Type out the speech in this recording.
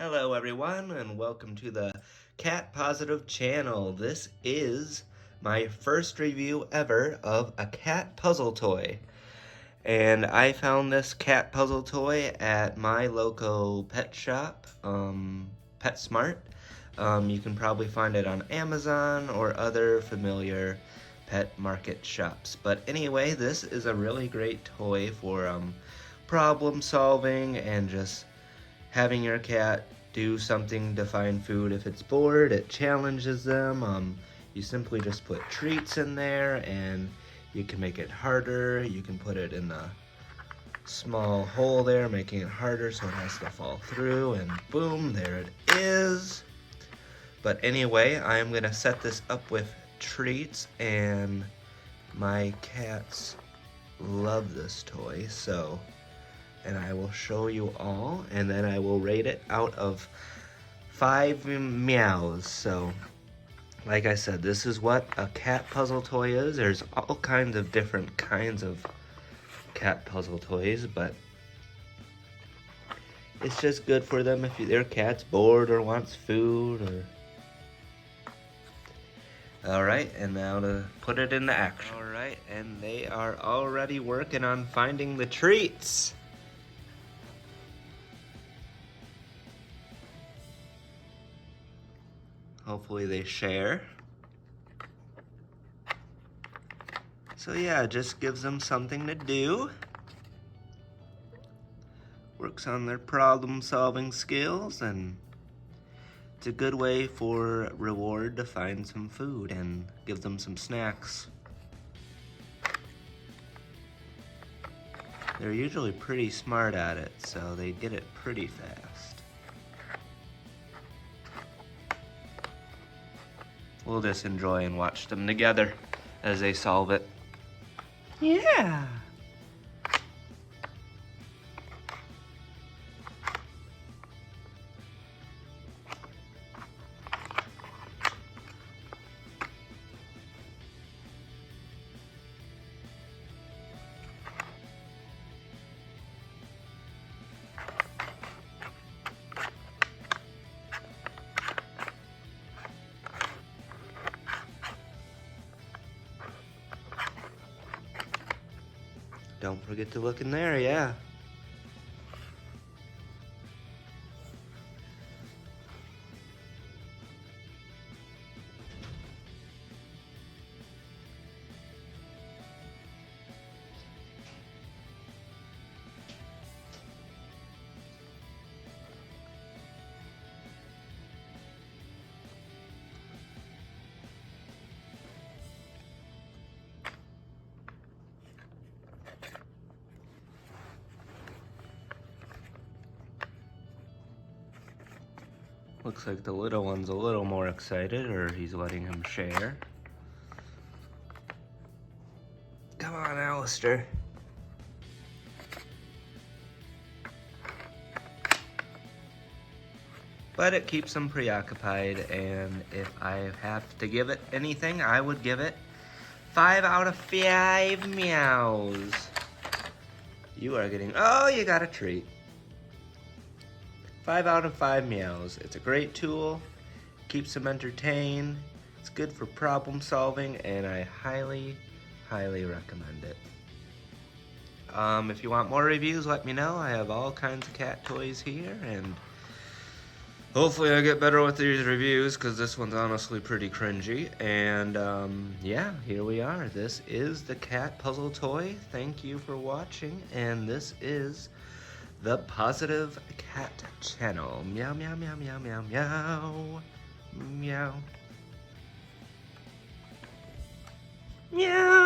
Hello everyone and welcome to the Cat Positive channel. This is my first review ever of a cat puzzle toy. And I found this cat puzzle toy at my local pet shop, PetSmart. You can probably find it on Amazon or other familiar pet market shops. But anyway, this is a really great toy for problem solving and just having your cat do something to find food if it's bored. It challenges them. You simply just put treats in there and you can make it harder. You can put it in the small hole there, making it harder so it has to fall through, and boom, there it is. But anyway, I am gonna set this up with treats, and my cats love this toy, and I will show you all, and then I will rate it out of 5 meows. So, like I said, this is what a cat puzzle toy is. There's all kinds of different kinds of cat puzzle toys, but it's just good for them if their cat's bored or wants food or... Alright, and now to put it into action. Alright, and they are already working on finding the treats. Hopefully they share. So yeah, it just gives them something to do. Works on their problem solving skills, and it's a good way for reward to find some food and give them some snacks. They're usually pretty smart at it, so they get it pretty fast. We'll just enjoy and watch them together as they solve it. Yeah! Don't forget to look in there, yeah. Looks like the little one's a little more excited, or he's letting him share. Come on, Alistair. But it keeps him preoccupied, and if I have to give it anything, I would give it 5 out of 5 meows. You are getting, oh, you got a treat. 5 out of 5 meows. It's a great tool, keeps them entertained, it's good for problem solving, and I highly, highly recommend it. If you want more reviews, let me know. I have all kinds of cat toys here, and hopefully I get better with these reviews, because this one's honestly pretty cringy. And yeah, here we are. This is the cat puzzle toy. Thank you for watching, and this is the Positive Cat channel. Meow, meow, meow, meow, meow, meow. Meow. Meow.